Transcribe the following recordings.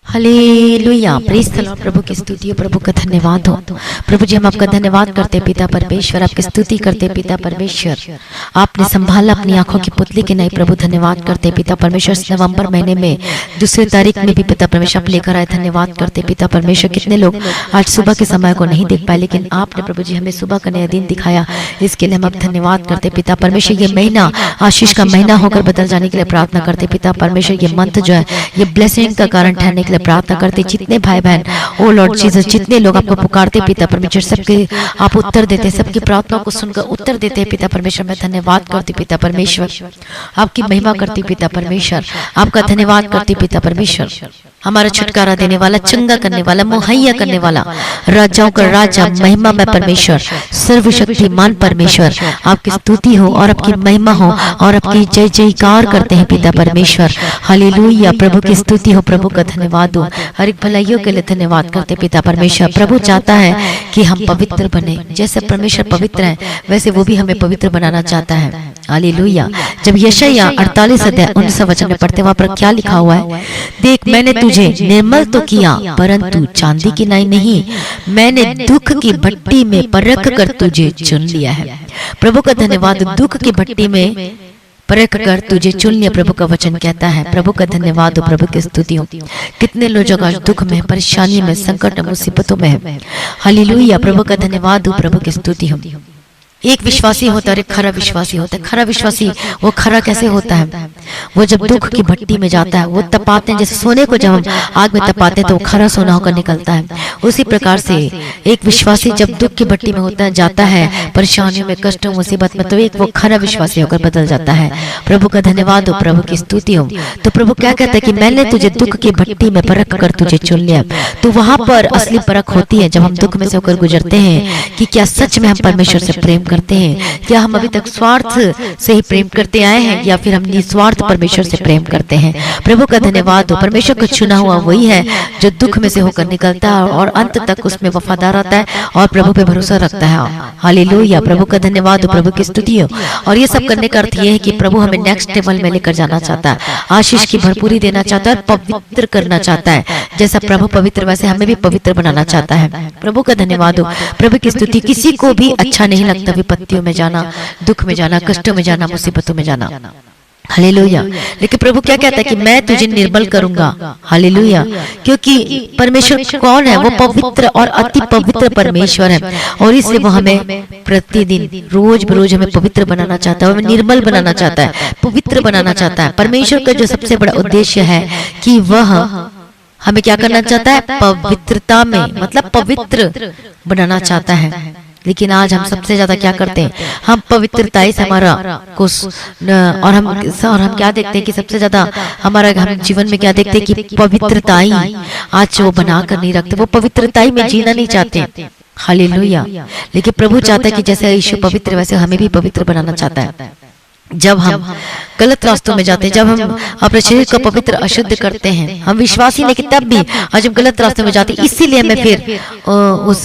Hallelujah, praise the lord. प्रभु की स्तुति हो, प्रभु का धन्यवाद हो। प्रभु जी हम आपका धन्यवाद करते पिता परमेश्वर, आपकी स्तुति करते पिता परमेश्वर। आपने संभाला अपनी आंखों की पुतली के नहीं प्रभु, धन्यवाद करते पिता परमेश्वर। इस नवंबर महीने में 2 तारीख में भी पिता परमेश्वर आप लेकर आए, धन्यवाद करते पिता परमेश्वर। कितने लोग आज सुबह के समय को नहीं देख पाए, लेकिन आपने प्रभु जी हमें सुबह का नया दिन दिखाया, इसके लिए हम आप धन्यवाद करते पिता परमेश्वर। ये महीना आशीष का महीना होकर बदल जाने के लिए प्रार्थना करते पिता परमेश्वर। ये मंथ जो है ये ब्लेसिंग का कारण ठहरने के लिए प्रार्थना करते। जितने भाई बहन ओ लॉर्ड जीसस, जितने लोग आपको पुकारते पिता परमेश्वर, सबके आप उत्तर देते, सबकी प्रार्थना को सुनकर उत्तर देते हैं पिता परमेश्वर। मैं धन्यवाद करती पिता परमेश्वर, आपकी महिमा करती पिता परमेश्वर, आपका धन्यवाद करती पिता परमेश्वर। हमारा छुटकारा देने वाला, चंगा करने वाला, मुहैया करने वाला, राजाओं का राजा, महिमा में परमेश्वर, सर्वशक्तिमान परमेश्वर, आपकी स्तुति हो और आपकी महिमा हो और आपकी जय जयकार करते हैं पिता परमेश्वर। हालेलुया, प्रभु की स्तुति हो, प्रभु का धन्यवाद हो। हर एक भलाइयों के लिए धन्यवाद करते पिता परमेश्वर। प्रभु चाहता है कि हम पवित्र बने, जैसे परमेश्वर पवित्र है वैसे वो भी हमें पवित्र बनाना चाहता है। हालेलुया। जब यशायाह 48 अध्याय 19 वचन में पढ़ते वहां पर क्या लिखा हुआ है, देख मैंने तुझे निर्मल तो किया परंतु चांदी की नाई नहीं, मैंने दुख की भट्टी में परख कर तुझे चुन लिया है। प्रभु का धन्यवाद। दुख की भट्टी में परख कर तुझे चुन लिया, प्रभु का वचन कहता है। प्रभु का धन्यवाद हो, प्रभु की स्तुति हो। कितने लोग आज दुख में, परेशानी में, संकट मुसीबतों में है। हालेलुया, प्रभु का धन्यवाद हो, प्रभु की स्तुति हो। एक विश्वासी होता है, एक खरा विश्वासी होता है। खरा विश्वासी वो खरा कैसे होता है, वो जब दुख की भट्टी में जाता है, वो तपाते हैं, जैसे सोने को जब हम आग में तपाते हैं तो वो खरा सोना होकर निकलता है। उसी प्रकार से एक विश्वासी जब दुख की भट्टी में होता है, जाता है, परेशानियों में, कष्टों, मुसीबत में, तो एक वो खरा विश्वासी होकर बदल जाता है। प्रभु का धन्यवाद हो, प्रभु की स्तुति हो। तो प्रभु क्या कहता है कि मैंने तुझे दुख की भट्टी में परख कर तुझे चुन लिया। तो वहां पर असली परख होती है जब हम दुख में से होकर गुजरते हैं कि क्या सच में हम परमेश्वर से प्रेम करते हैं, क्या हम अभी तक स्वार्थ से ही प्रेम करते आए हैं या फिर हम निस्वार्थ परमेश्वर से प्रेम करते हैं। प्रभु का धन्यवाद हो। परमेश्वर को चुना हुआ वही है जो दुख में से होकर निकलता है और अंत तक उसमें वफादार रहता है और प्रभु पे भरोसा रखता है। हालेलुया, प्रभु का धन्यवाद हो, प्रभु की स्तुति हो। और ये सब करने का अर्थ ये है कि प्रभु हमें नेक्स्ट लेवल में लेकर जाना चाहता है, आशीष की भरपूरी देना चाहता है, पवित्र करना चाहता है। जैसा प्रभु पवित्र वैसे हमें भी पवित्र बनाना चाहता है। प्रभु का धन्यवाद हो, प्रभु की स्तुति। किसी को भी अच्छा नहीं लगता विपत्तियों में जाना, दुख में जाना, कष्टों में जाना, मुसीबतों में जाना। हालेलुया। लेकिन प्रभु क्या कहता है कि मैं तुझे निर्मल करूंगा। हालेलुया। क्योंकि परमेश्वर कौन है, वो पवित्र और अति पवित्र परमेश्वर है और इसलिए वो हमें प्रतिदिन रोज बरोज हमें पवित्र बनाना चाहता है, हमें निर्मल बनाना चाहता है, पवित्र बनाना चाहता है। परमेश्वर का जो सबसे बड़ा उद्देश्य है कि वह हमें क्या करना चाहता है, पवित्रता में, मतलब पवित्र बनाना चाहता है। लेकिन आज हम सबसे ज्यादा क्या करते हैं, हम पवित्रता से हमारा कुछ और हम क्या देखते हैं कि सबसे ज्यादा हमारा हम जीवन में क्या देखते हैं कि पवित्रता ही आज वो बनाकर नहीं रखते, वो पवित्रता में जीना नहीं चाहते। हालेलुया। लेकिन प्रभु चाहता है कि जैसे यीशु पवित्र वैसे हमें भी पवित्र बनाना चाहता है। जब हम गलत रास्तों में जाते हैं, जब हम अपने शरीर को पवित्र अशुद्ध करते हैं, हम विश्वासी नहीं कि तब भी आज हम गलत रास्तों में जाते हैं, इसीलिए हमें फिर उस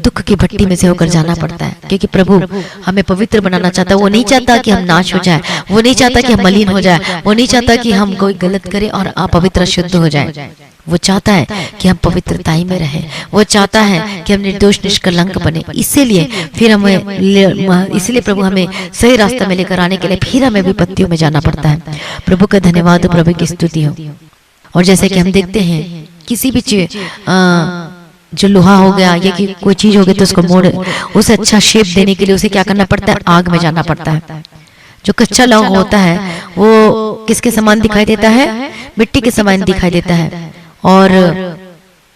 दुख की भट्टी में से होकर जाना पड़ता है। क्योंकि प्रभु हमें पवित्र बनाना चाहता है। वो नहीं चाहता कि हम नाश हो जाए, वो नहीं चाहता कि हम मलिन हो जाए, वो नहीं चाहता कि हम कोई गलत करें और अपवित्र अशुद्ध हो जाए। वो चाहता है कि हम पवित्रताई में रहें, वो चाहता है कि हम निर्दोष निष्कलंक बने। इसीलिए फिर इसलिए प्रभु हमें सही रास्ता में लेकर आने के लिए फिर हमें विपत्तियों में जाना पड़ता है। प्रभु का धन्यवाद हो, प्रभु की स्तुति हो। और जैसे कि हम देखते हैं किसी भी चीज जो लोहा हो गया या कि कोई चीज हो गई तो उसको मोड़, उसे अच्छा शेप देने के लिए उसे क्या करना पड़ता है, आग में जाना पड़ता है। जो कच्चा लोहा होता है वो किसके समान दिखाई देता है, मिट्टी के समान दिखाई देता है।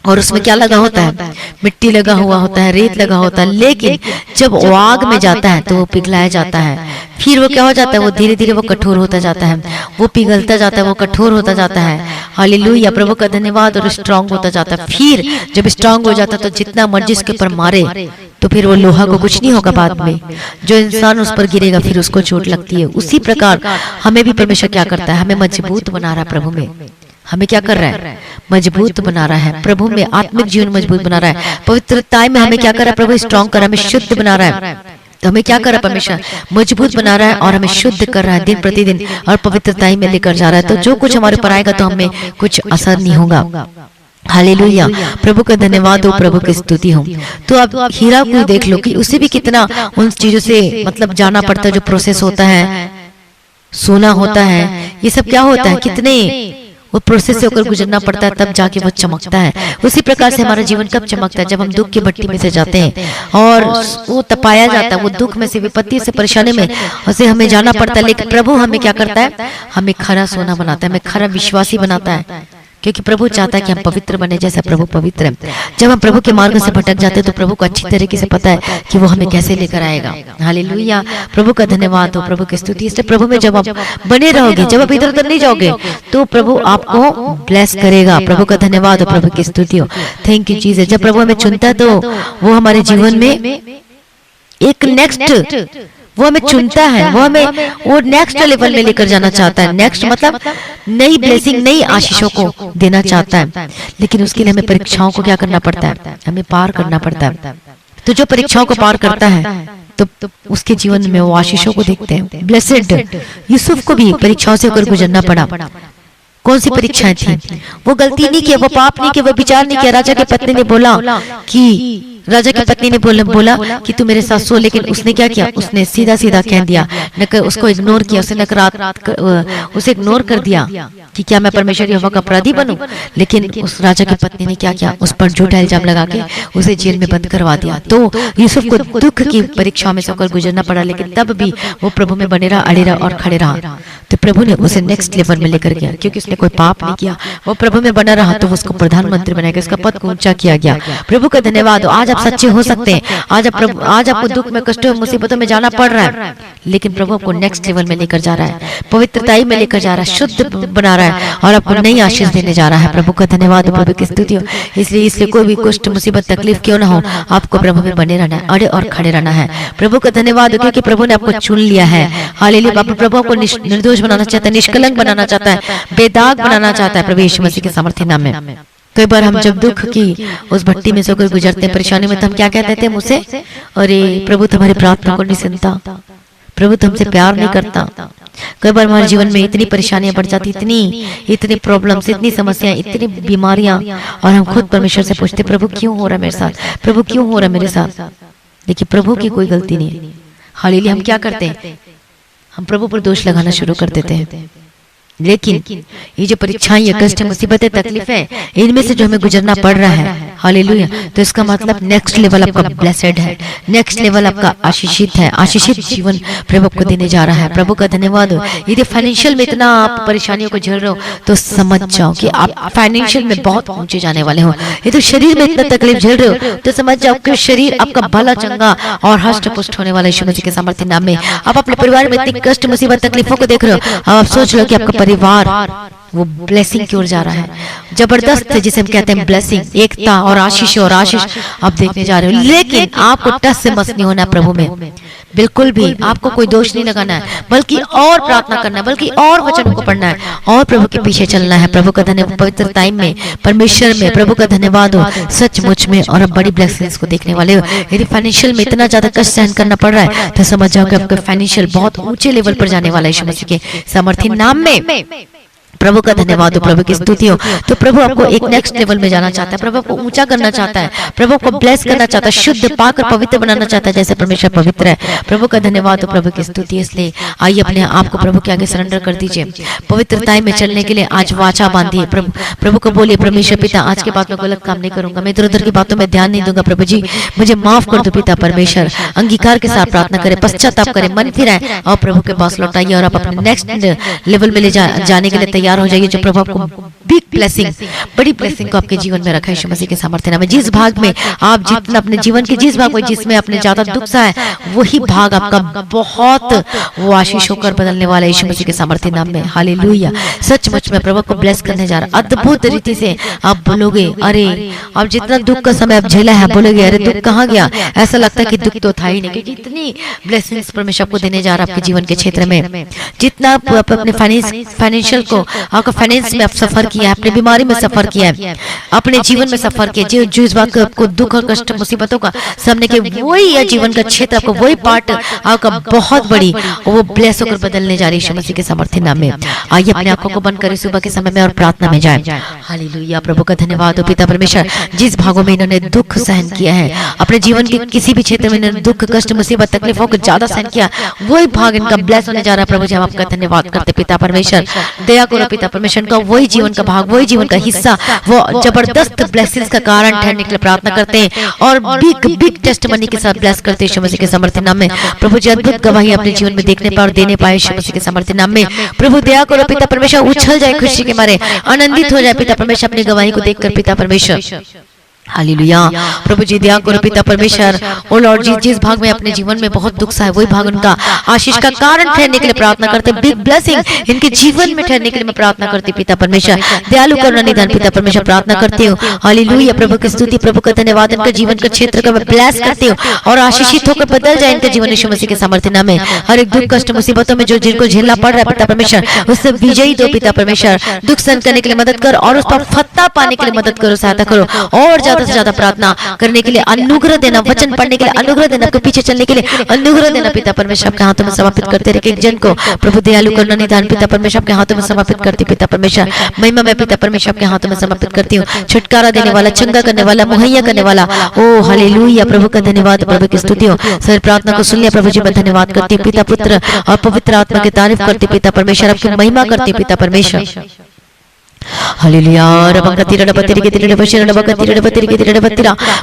और उसमें क्या लगा होता है, मिट्टी लगा हुआ होता है, रेत लगा होता है। लेकिन जब वो आग में जाता है तो वो पिघलाया जाता है। फिर वो क्या हो जाता है, वो धीरे धीरे वो कठोर होता जाता है, वो पिघलता जाता है, वो कठोर होता जाता है। हालेलुया, प्रभु का धन्यवाद। और स्ट्रांग होता जाता है। फिर जब स्ट्रांग हो जाता है तो जितना मर्जी उसके ऊपर मारे तो फिर वो लोहा को कुछ नहीं होगा। बाद में जो इंसान उस पर गिरेगा फिर उसको चोट लगती है। उसी प्रकार हमें भी परमेश्वर क्या करता है, हमें मजबूत बना रहा है। प्रभु में हमें क्या कर रहा है, मजबूत बना रहा है। प्रभु में आत्मिक जीवन मजबूत बना रहा है। पवित्रता में हमें क्या कर रहा है, प्रभु स्ट्रांग कर रहा है, हमें शुद्ध बना रहा है। तो हमें क्या कर रहा है, परमेश्वर मजबूत बना रहा है और हमें शुद्ध कर रहा है दिन प्रतिदिन और पवित्रता में लेकर जा रहा है। तो जो कुछ हमारे ऊपर आएगा तो हमें कुछ असर नहीं होगा। हालेलुया, प्रभु का धन्यवाद हो, प्रभु की स्तुति हो। तो अब हीरा को देख लो कि उसे भी कितना उन चीजों से मतलब जाना पड़ता है, जो प्रोसेस होता है, सोना होता है, ये सब क्या होता है, कितने वो प्रोसेस से होकर गुजरना पड़ता है, तब जाके वो चमकता है। उसी प्रकार से हमारा जीवन कब चमकता है, जब हम दुख की भट्टी में से जाते हैं और वो तपाया जाता है, वो दुख में से, विपत्ति से, परेशानी में उसे हमें जाना पड़ता है। लेकिन प्रभु हमें क्या करता है, हमें खरा सोना बनाता है, हमें खरा विश्वासी बनाता है, क्योंकि प्रभु चाहता है कि हम पवित्र बने जैसा प्रभु पवित्र है। जब हम प्रभु के मार्ग से भटक जाते हैं तो प्रभु को अच्छी तरीके से पता है कि वो हमें कैसे लेकर आएगा। हालेलुया, प्रभु का धन्यवाद हो, प्रभु की स्तुति। इसलिए प्रभु में जब आप बने रहोगे, जब आप इधर उधर नहीं जाओगे, तो प्रभु आपको ब्लेस करेगा। प्रभु का धन्यवाद हो, प्रभु की स्तुति हो। Thank you Jesus. जब प्रभु हमें चुनता है तो वो हमारे जीवन में एक नेक्स्ट, वो हमें चुनता है, वो हमें वो नेक्स्ट लेवल में लेकर जाना चाहता है। नेक्स्ट मतलब नई ब्लेसिंग, नई आशीषों को देना चाहता है। लेकिन उसके लिए हमें परीक्षाओं को क्या करना पड़ता है, हमें पार करना पड़ता है। तो जो परीक्षाओं को पार करता है तो उसके जीवन में वो आशीषों को देखते हैं। ब्लेसेड यूसुफ को भी परीक्षाओं से होकर गुजरना पड़ा। कौन सी परीक्षाएं थी, वो गलती नहीं की, वो पाप नहीं किया, वो विचार नहीं किया। राजा की पत्नी ने बोला कि राजा की पत्नी ने बोला कि तू मेरे साथ सो, लेकिन उसने क्या किया, उसने सीधा सीधा कह दिया, उसको इग्नोर किया, उसने उसे इग्नोर कर दिया कि क्या मैं परमेश्वर यहोवा का अपराधी बनूं। लेकिन उस राजा की पत्नी ने क्या किया, उस पर झूठा इल्जाम लगा के उसे जेल में बंद करवा दिया। तो यूसुफ को दुख की परीक्षा में से होकर गुजरना पड़ा, लेकिन तब भी वो प्रभु में बने रहा, अड़े रहा और खड़े रहा। तो प्रभु ने उसे नेक्स्ट लेवल में लेकर गया, क्योंकि उसने कोई पाप नहीं किया, वो प्रभु में बना रहा, तो उसको प्रधानमंत्री बनाया गया, उसका पद को ऊंचा किया गया। प्रभु का धन्यवाद। आज आप सच्चे हो सकते हैं, आज आपको दुख में, कष्टों में, मुसीबतों में जाना पड़ रहा है, लेकिन प्रभु आपको नेक्स्ट लेवल में लेकर जा रहा है, पवित्रताई में लेकर जा रहा है, शुद्ध बना रहा है और आपको नई आशीष देने जा रहा है। प्रभु का धन्यवाद, प्रभु की स्तुति हो। इसलिए कोई भी कष्ट, मुसीबत, तकलीफ क्यों ना हो, आपको प्रभु में बने रहना है, अड़े और खड़े रहना है। प्रभु का धन्यवाद, क्योंकि प्रभु ने आपको चुन लिया है। हालेलुया, प्रभु को निर्दोष बनाना चाहता है, निष्कलंक बनाना चाहता है, बेदाग बनाना चाहता है, प्रभु यीशु मसीह के सामर्थ्य नाम में। कई बार हम जब दुख की उस भट्टी में से होकर गुजरते हैं, परेशानी में, तो हम क्या कहते थे मुझसे, अरे प्रभु तुम्हारी प्रार्थना को नहीं सुनता, प्रभु तुमसे प्यार नहीं करता। कई बार हमारे जीवन में इतनी परेशानियां बढ़ जाती, इतनी प्रॉब्लम्स, इतनी समस्याएं, इतनी बीमारियां, और हम खुद परमेश्वर से पूछते, प्रभु क्यों हो रहा है मेरे साथ, प्रभु क्यों हो रहा है मेरे साथ। देखिए प्रभु की कोई गलती नहीं है। हालेलुया, हम क्या करते हैं, हम प्रभु पर दोष लगाना शुरू कर देते हैं। लेकिन ये जो परीक्षाएं, ये कष्ट, मुसीबतें, तकलीफें, इनमें से जो हमें गुजरना पड़ रहा है, हालेलुया, तो इसका मतलब नेक्स्ट लेवल आपका ब्लेसेड है, नेक्स्ट लेवल आपका आशीषित है, आशीषित जीवन प्रभु को देने जा रहा है। प्रभु का धन्यवाद हो। यदि फाइनेंशियल में इतना आप परेशानियों को झेल रहे हो, तो समझ जाओ कि आप फाइनेंशियल में बहुत ऊंचे जाने वाले हो। ये तो शरीर में इतना तकलीफ झेल रहे हो, तो समझ जाओ कि शरीर आपका भला, चंगा और हष्ट पुष्ट होने वाला यीशु मसीह के सामर्थ्य नाम में। आप अपने परिवार में इतनी कष्ट, मुसीबत, तकलीफों को देख रहे हो, आप सोच लो कि आपका परिवार वो ब्लेसिंग की ओर जा रहा है, जबरदस्त, जिसे हम कहते हैं ब्लेसिंग, एकता और आशीष आप देखने जा रहे हो। लेकिन आपको टस से मस नहीं होना प्रभु में, बिल्कुल भी आपको कोई दोष नहीं लगाना है, बल्कि और प्रार्थना करना है, बल्कि और वचनों को पढ़ना है और प्रभु के पीछे चलना है। प्रभु का धन्यवाद, पवित्र टाइम में, परमेश्वर में, प्रभु का धन्यवाद हो, सचमुच में, और अब बड़ी ब्लेसिंग्स को देखने वाले हो। यदि फाइनेंशियल में इतना ज्यादा कष्ट सहन करना पड़ रहा है, तो समझ जाओ कि आपका फाइनेंशियल बहुत ऊंचे लेवल पर जाने वाला है यीशु मसीह के सामर्थ्य नाम में। प्रभु का धन्यवाद हो, प्रभु की स्तुति हो। तो प्रभु आपको एक नेक्स्ट लेवल में जाना चाहता है, प्रभु आपको ऊंचा करना चाहता है, प्रभु को ब्लेस करना चाहता है, शुद्ध पाकर पवित्र बनाना चाहता है, जैसे परमेश्वर पवित्र है। प्रभु का धन्यवाद हो, प्रभु की स्तुति। इसलिए आइए अपने आप को प्रभु के आगे सरेंडर कर दीजिए। पवित्रता में चलने के लिए आज वाचा बांधिए। प्रभु को बोलिए, परमेश्वर पिता, आज के बाद मैं गलत काम नहीं करूंगा, मैं इधर उधर की बातों में ध्यान नहीं दूंगा। प्रभु जी मुझे माफ कर दो पिता परमेश्वर। अंगीकार के साथ प्रार्थना करें, पश्चाताप करें, मन फिराएं और प्रभु के पास लौटाइए और आप अपने नेक्स्ट लेवल में ले जाने के लिए तैयार हो जाइए। जो प्रभु आपको बिग ब्लेसिंग, बड़ी ब्लेसिंग को आपके जीवन में रखा है यीशु मसीह के सामर्थ्य नाम में। जिस भाग में आप जितना अपने जीवन के जिस भाग में जिसमें आपने ज्यादा दुख सा है, वही भाग आपका बहुत वो आशीष होकर बदलने वाला है यीशु मसीह के सामर्थ्य नाम में। हालेलुया, सचमुच में प्रभु को ब्लेस करने जा रहा है। अद्भुत रीति से आप बोलोगे, अरे अब जितना दुख का समय आप झेला है, बोलोगे अरे दुख कहाँ गया, ऐसा लगता है कि दुख तो था ही नहीं, क्योंकि इतनी ब्लेसिंग्स परमेश्वर आपको देने जा रहा है आपके जीवन के क्षेत्र में। जितना आप अपने फाइनेंशियल को, आपका फाइनेंस में आप सफर किया है, अपने बीमारी में सफर सफर किया है, अपने जीवन में सफर किया, जो इस बात को आपको दुख और कष्ट मुसीबतों का सामने के वही या जीवन का क्षेत्र आपको वही पार्ट आपका बहुत बड़ी वो ब्लेस होकर बदलने जा रही है यीशु मसीह के सामर्थ्य नाम में। आइए अपने आंखों को बंद करें सुबह के समय में और प्रार्थना में जाएं। हालेलुया, प्रभु का धन्यवाद हो पिता परमेश्वर, जिस भागों में इन्होंने दुख सहन किया है, अपने जीवन के किसी भी क्षेत्र में इन्होंने दुख कष्ट मुसीबत तकलीफों को ज्यादा सहन किया, वही भाग इनका ब्लेस होने जा रहा है। प्रभु जी हम आपका धन्यवाद करते पिता परमेश्वर, दया करो पिता परमेश्वर का वही जीवन का भाग, वही जीवन का हिस्सा, वो जबरदस्त ब्लेसिंग्स का कारण ठहरने के लिए प्रार्थना करते हैं और बिग बिग टेस्टिमनी के साथ ब्लेस करते हैं यीशु मसीह के सामर्थ्य नाम में। प्रभु जी अद्भुत गवाही अपने जीवन में देखने पाए और देने पाए यीशु मसीह के सामर्थ्य नाम में। प्रभु दया करो पिता परमेश्वर, उछल जाए खुशी के मारे, आनंदित हो जाए पिता परमेश्वर अपनी गवाही को देखकर पिता परमेश्वर। हालेलुया, प्रभु जी दया करो पिता परमेश्वर, ओ लॉर्ड जी जिस भाग में अपने जीवन में बहुत दुख सा है वही भाग उनका आशीष का कारण ठहरने के लिए प्रार्थना करते, बिग ब्लेसिंग इनके जीवन में ठहरने के लिए मैं प्रार्थना करती पिता परमेश्वर, दयालु करुणा निदान पिता परमेश्वर प्रार्थना करती हूँ। हालेलुया, प्रभु की स्तुति, प्रभु का धन्यवाद, इनका जीवन का क्षेत्र का मैं ब्लेस करती हूँ और आशीषित होकर बदल जाए इनका जीवन यीशु मसीह के सामर्थ्य नाम में। हर एक दुख कष्ट मुसीबतों में जो जिनको झेलना पड़ रहा है पिता परमेश्वर, उससे विजयी दो पिता परमेश्वर, दुख सहन करने के लिए मदद कर और उस पर फतह पाने के लिए मदद करो, सहायता करो और ज्यादा से ज्यादा प्रार्थना करने के लिए अनुग्रह देना, वचन पढ़ने के लिए अनुग्रह देना, आपके पीछे चलने के लिए अनुग्रह देना पिता परमेश्वर, आपके हाथों में समर्पित करते रहे एक जन को। प्रभु दयालु करुणा निदान पिता परमेश्वर आपके हाथों में समर्पित करती पिता परमेश्वर, महिमा में पिता परमेश्वर आपके हाथों में समर्पित करती हूँ। छुटकारा देने वाला, चंगा करने वाला, मुहैया करने वाला, ओ हालेलुया, प्रभु का धन्यवाद, प्रभु की स्तुति हो। सर प्रार्थना को सुन लिया प्रभु जी, मैं धन्यवाद करती हूँ पिता पुत्र और पवित्र आत्मा की तारीफ करती पिता परमेश्वर, आपकी महिमा करती पिता परमेश्वर। हालेलुया,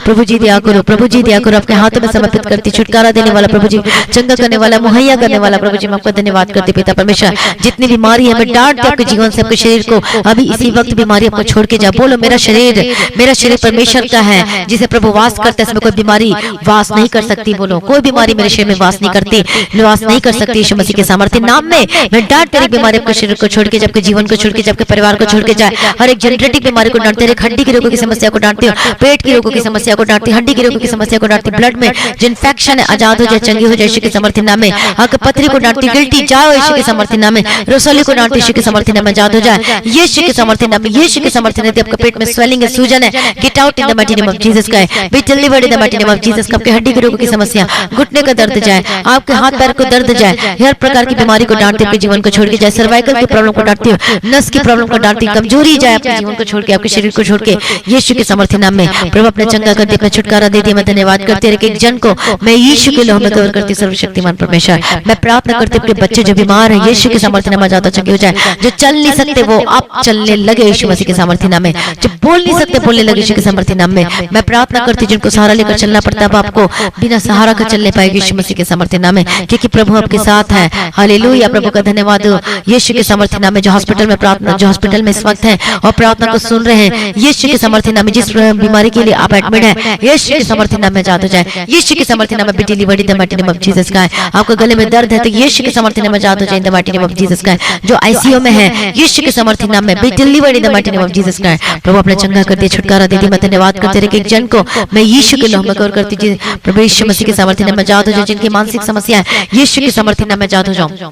प्रभु जी दया करो, प्रभु जी दया करो, आपके हाथों में समर्पित करती, छुटकारा देने वाला प्रभु जी, चंगा करने वाला, मुहैया करने वाला प्रभु जी, मैं आपका धन्यवाद करती पिता परमेश्वर। जितनी बीमारी है मैं डांटती आपके जीवन से, आपके शरीर को अभी इसी वक्त बीमारी आपको छोड़ के जा। बोलो मेरा शरीर परमेश्वर का है, जिसे प्रभु वास करता है, इसमें कोई बीमारी वास नहीं कर सकती। बोलो कोई बीमारी मेरे शरीर में वास नहीं करती, निवास नहीं कर सकती यीशु मसीह के सामर्थ्य नाम में। मैं डांट तेरी बीमारी आपके शरीर को छोड़ के, जबकि जीवन को छोड़ के, जबकि परिवार को छोड़ के जाए, हर एक जेनेटिक बीमारी को डांटते रहे, हड्डी की रोगों की समस्या को डांटती हूँ, पेट की रोगों की समस्या को डांटती, हड्डी की रोगों की समस्या को डांटती, ब्लड में जो इन्फेक्शन है आजाद हो जाए, चंगी हो जाए यीशु के सामर्थ्य नाम में। आपके पथरी को डांटती, गिल्टी जाओ यीशु के सामर्थ्य नाम में। रसोली को डांटती यीशु के सामर्थ्य नाम में, आजाद हो जाए यीशु के सामर्थ्य नाम में, यीशु के सामर्थ्य नाम में। आपके पेट में स्वेलिंग है, सूजन है, get out in the mighty name of Jesus का है, be delivered in the mighty name of Jesus. आपके हड्डी की रोगों की समस्या, घुटने का दर्द जाए, आपके हाथ पैर को दर्द जाए, हर प्रकार की बीमारी को डांटते अपने जीवन को छोड़ के जाए, सर्वाइकल की प्रॉब्लम को डांटती, नस की प्रॉब्लम को डांटती, कमजोरी जाए अपने जीवन को छोड़ के, आपके शरीर को छोड़ के यीशु के सामर्थ्य नाम में। प्रभु अपने चंगा कर दे, अपना छुटकारा दे दिया, मैं धन्यवाद करती हूँ। एक जन को मैं यीशु के लहू में कवर करती, सर्वशक्तिमान परमेश्वर मैं प्रार्थना करती हूँ कि बच्चे जो बीमार हैं यीशु के सामर्थ्य नाम में ज्यादा चंगे हो जाए, जो चल नहीं सकते वो अब चलने लगे यीशु मसीह के सामर्थ्य नाम में, जो बोल नहीं सकते बोलने लगे यीशु के सामर्थ्य नाम में। मैं प्रार्थना करती हूँ जिनको सहारा लेकर चलना पड़ता है आपको बिना सहारा का चलने पाएगी यीशु मसीह के सामर्थ्य नाम में, क्योंकि प्रभु आपके साथ है। हालेलुया, प्रभु का धन्यवाद यीशु के सामर्थ्य नाम में। जो हॉस्पिटल में प्रार्थना, जो हॉस्पिटल में इस वक्त है और प्रार्थना को सुन रहे हैं यीशु के सामर्थ्य नाम में, जिस बीमारी के लिए आप एडमिट हैं यीशु के सामर्थ्य नाम में जात हो जाए, यीशु के सामर्थ्य नाम में be delivered in the mighty name of Jesus का है। आपको गले में दर्द है तो यीशु के सामर्थ्य नाम में जात हो जाए इन the mighty name of Jesus का है। जो आईसीयू में है यीशु के सामर्थ्य नाम में be delivered in the mighty name of Jesus का है। प्रभु अपने चंगा कर दे, छुटकारा दे दे, मैं धन्यवाद करते रहे एक जन को मैं यीशु के लहू में कवर करती, प्रभु यीशु मसीह के सामर्थ्य नाम में जात हो जाए, जिनकी मानसिक समस्या है यीशु के सामर्थ्य नाम में जात हो जाओ,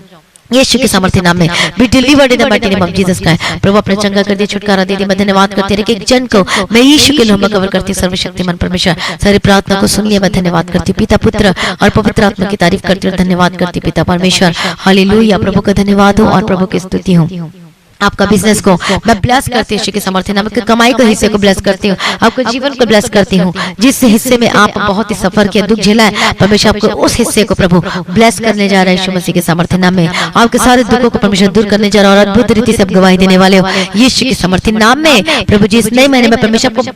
यीशु के सामर्थ्य नाम में be delivered in the mighty name of Jesus का है। प्रभु अपने चंगा कर दे, छुटकारा दे दे, मैं धन्यवाद करते रहे एक जन को मैं यीशु के लहू में कवर करती, सर्वशक्तिमान परमेश्वर सारी प्रार्थना को सुन लिया, मैं धन्यवाद करती पिता पुत्र और पवित्र आत्मा की तारीफ करती हूँ, धन्यवाद करती पिता परमेश्वर। हालेलुया, प्रभु का धन्यवाद हो और प्रभु की स्तुति हो। आपका बिजनेस को मैं ब्लेस करती हूँ यीशु के सामर्थ्य नाम में, कमाई के हिस्से को ब्लेस करती हूँ, आपके जीवन को ब्लेस करती हूँ। जिस हिस्से में आप बहुत ही सफर किया, दुख झेला है, परमेश्वर आपको उस हिस्से को प्रभु ब्लेस करने जा रहा है यीशु मसीह के सामर्थ्य नाम में। आपके सारे दुखों को परमेश्वर दूर करने जा रहा है और अद्भुत रीति से आप गवाही देने वाले हो यीशु के सामर्थ्य नाम में। प्रभु जी इस नए महीने में परमेश्वर आपको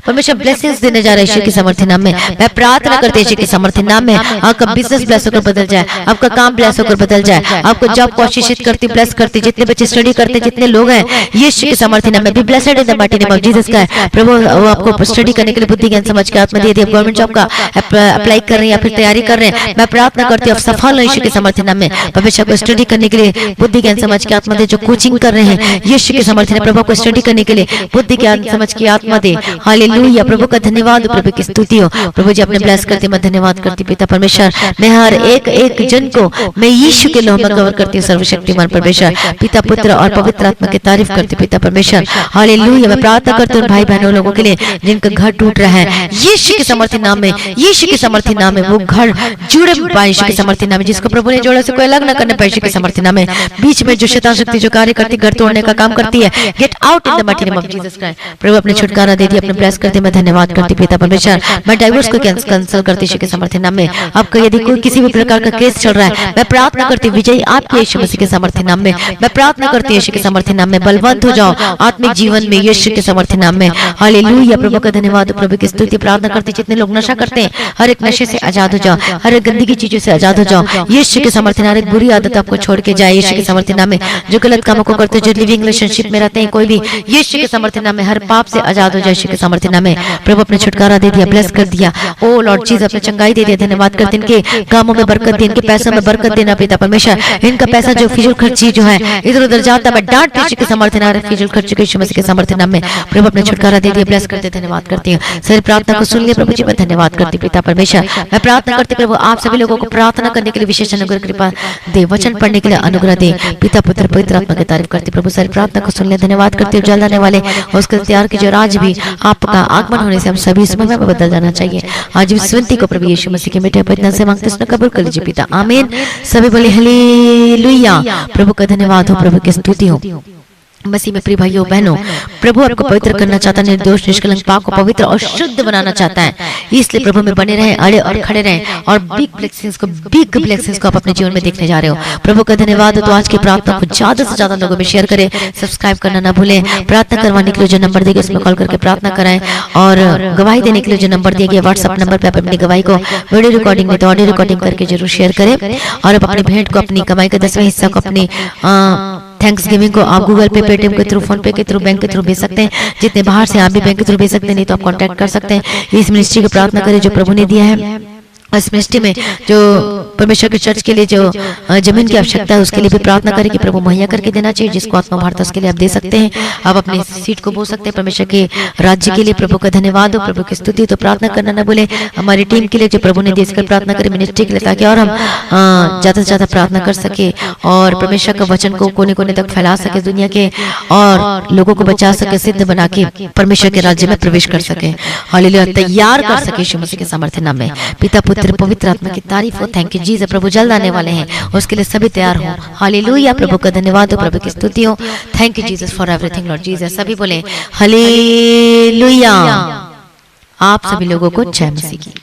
परमेश्वर ब्लेसिंग्स देने जा रहा है यीशु के सामर्थ्य नाम में। मैं प्रार्थना करती हूँ यीशु के सामर्थ्य नाम में, आपका बिजनेस ब्लेस होकर बदल जाए, आपका काम ब्लेस होकर बदल जाए, आपको जॉब को आशीषित करती, ब्लेस करती, जितने बच्चे स्टडी करते, जितने लोग हैं यीशु के सामर्थ्य नाम में be blessed in the mighty name of Jesus का है। प्रभु वो आपको स्टडी करने के लिए बुद्धि ज्ञान समझ के आत्मा दे दी, गवर्नमेंट जॉब का अप्लाई कर रहे हैं या फिर तैयारी कर रहे हैं, मैं प्रार्थना करती हूँ सफल हो यीशु के सामर्थ्य नाम में। परमेश्वर को स्टडी करने के लिए बुद्धि ज्ञान समझ के आत्मा दे, जो कोचिंग कर रहे हैं यीशु के सामर्थ्य नाम, प्रभु को स्टडी करने के लिए बुद्धि ज्ञान समझ के आत्मा दे। हालेलुया, प्रभु का धन्यवाद, प्रभु की स्तुति हो। प्रभु जी अपने ब्लेस करते, मैं धन्यवाद करती पिता परमेश्वर। मैं हर एक जन को मैं यीशु के लहू में कवर करती हूँ, सर्वशक्तिमान परमेश्वर पिता पुत्र और पवित्र आत्मा की तारीफ करते पिता परमेश्वर। हालेलुया। मैं प्रार्थना करती हूँ भाई बहनों लोगों के लिए जिनका घर टूट रहा है, यीशु के समर्थी नाम में, यीशु के समर्थी नाम में वो घर जुड़े पाए यीशु के समर्थी नाम में। जिसको प्रभु ने जोड़ा से कोई अलग न करने पाए यीशु के समर्थी नाम में। बीच में जो शैतान शक्ति जो कार्य करती घर तोड़ने का काम करती है, get out in the mighty name of Jesus Christ. प्रभु अपने छुटकारा दे दिया, अपने ब्लेस करते मैं धन्यवाद करती पिता परमेश्वर। मैं डाइवोर्स को कैंसिल करती यीशु के समर्थी नाम में। आपका यदि कोई किसी भी प्रकार का केस चल रहा है, मैं प्रार्थना करती विजय आपके यीशु मसीह के समर्थी नाम में। मैं प्रार्थना करती यीशु के समर्थी नाम में बलवंत हो जाओ आत्मिक जीवन में यीशु के समर्थी नाम में। हालेलुया। प्रभु का धन्यवाद, प्रभु की स्तुति प्रार्थना करती जितने लोग नशा करते हैं हर एक नशे से आजाद हो जाओ, हर एक गंदगी चीजों से आजाद हो जाओ यीशु के समर्थी नाम। एक बुरी आदत आपको छोड़ के जाए यीशु के समर्थी नाम में। जो गलत कामों को करते जो लिविंग रिलेशनशिप में रहते हैं कोई भी, यीशु के समर्थी नाम में हर पाप से आजाद हो जाए यीशु के समर्थी नाम में। प्रभु अपने छुटकारा दे दिया, ब्लेस कर दिया। ओ लॉर्ड जीसस अपने चंगाई दे दिया, धन्यवाद करते इनके कामों में बरकत दे, इनके पैसों में बरकत देना पिता परमेश्वर। इनका पैसा जो फिजूल खर्ची जो है इधर उधर जाता मैं डांट यीशु के समर्थी नाम फिजूल खर्ची के यीशु मसीह के समर्थी नाम में। प्रभु अपने छुटकारा दे दिया, ब्लेस करते धन्यवाद करती हूँ। सारी प्रार्थना को सुन लिया प्रभु जी, मैं धन्यवाद करती पिता परमेश्वर। मैं प्रार्थना करती प्रभु आप सभी लोगों को प्रार्थना करने के लिए विशेष अनुग्रह कृपा दे, वचन पढ़ने के लिए अनुग्रह दे पिता पुत्र पवित्र आत्मा की तारीफ करती प्रभु। सारी प्रार्थना को सुन लिया, धन्यवाद करती हूँ। जल्द आने वाले उसके तैयार की जो राज भी आपका आगमन होने से हम सभी इस समय में बदल जाना चाहिए। आज इस विनती को प्रभु यीशु मसीह के मीठे पवित्र से मांगते हैं, कबूल कर लीजिए पिता, आमीन। सभी बोले हालेलुया। प्रभु का धन्यवाद हो, प्रभु की स्तुति हो। मसीह में प्रिय भाइयों बहनों, प्रभु आपको पवित्र करना चाहता है, निर्दोष निष्कलंक पाक को पवित्र और शुद्ध बनाना चाहता है। इसलिए प्रभु में बने रहें, अड़े और खड़े रहें और बिग ब्लेसिंग्स को आप अपने जीवन में देखने जा रहे हो। प्रभु का धन्यवाद हो। तो आज की प्रार्थना को ज्यादा से ज्यादा लोगों में शेयर करें, सब्सक्राइब करना ना भूलें। प्रार्थना करवाने के लिए जो नंबर दिए उसमें कॉल करके प्रार्थना कराएं और गवाही देने के लिए जो नंबर दिए गए व्हाट्सएप नंबर पर अपनी गवाही को वीडियो रिकॉर्डिंग में तो ऑडियो रिकॉर्डिंग करके जरूर शेयर करें। और आप अपनी भेंट को, अपनी कमाई का 10वां हिस्सा को, अपनी थैंक्स गिविंग को आप गूगल पे, पेटीएम के थ्रू, फोन पे के थ्रू, बैंक के थ्रू भेज सकते हैं। जितने बाहर से आप भी बैंक के थ्रू भेज सकते हैं, नहीं तो आप कांटेक्ट कर सकते हैं। इस मिनिस्ट्री की प्रार्थना करें जो प्रभु ने दिया है। इस मिनिस्ट्री में जो परमेश्वर के चर्च के लिए जो जमीन की आवश्यकता है उसके लिए भी प्रार्थना करें कि प्रभु मुहैया करके देना चाहिए। जिसको आत्मा भारत उसके लिए आप दे सकते हैं, आप अपनी सीट को बोल सकते हैं। परमेश्वर के राज्य के लिए प्रभु का धन्यवाद हो, प्रभु की स्तुति। तो प्रार्थना करना ना भूले। हमारी टीम के लिए जो प्रभु ने दी इसका प्रार्थना करें, मिनिस्ट्री के लिए, ताकि और हम ज्यादा से ज्यादा प्रार्थना कर सके और परमेश्वर का वचन को कोने कोने तक फैला सके दुनिया के, और लोगों को बचा सके, सिद्ध बना के परमेश्वर के राज्य में प्रवेश कर सके। हालेलुया। तैयार कर सके यीशु मसीह के सामर्थ्य नाम में। पिता पुत्र पवित्र आत्मा की तारीफ हो। Thank you Jesus. प्रभु जल्द आने वाले हैं, उसके लिए सभी तैयार हो। हालेलुया। प्रभु का धन्यवाद हो, प्रभु की स्तुति हो। Thank you Jesus for everything Lord Jesus. सभी बोले हालेलुया। आप सभी लोगों को जय मसीह की।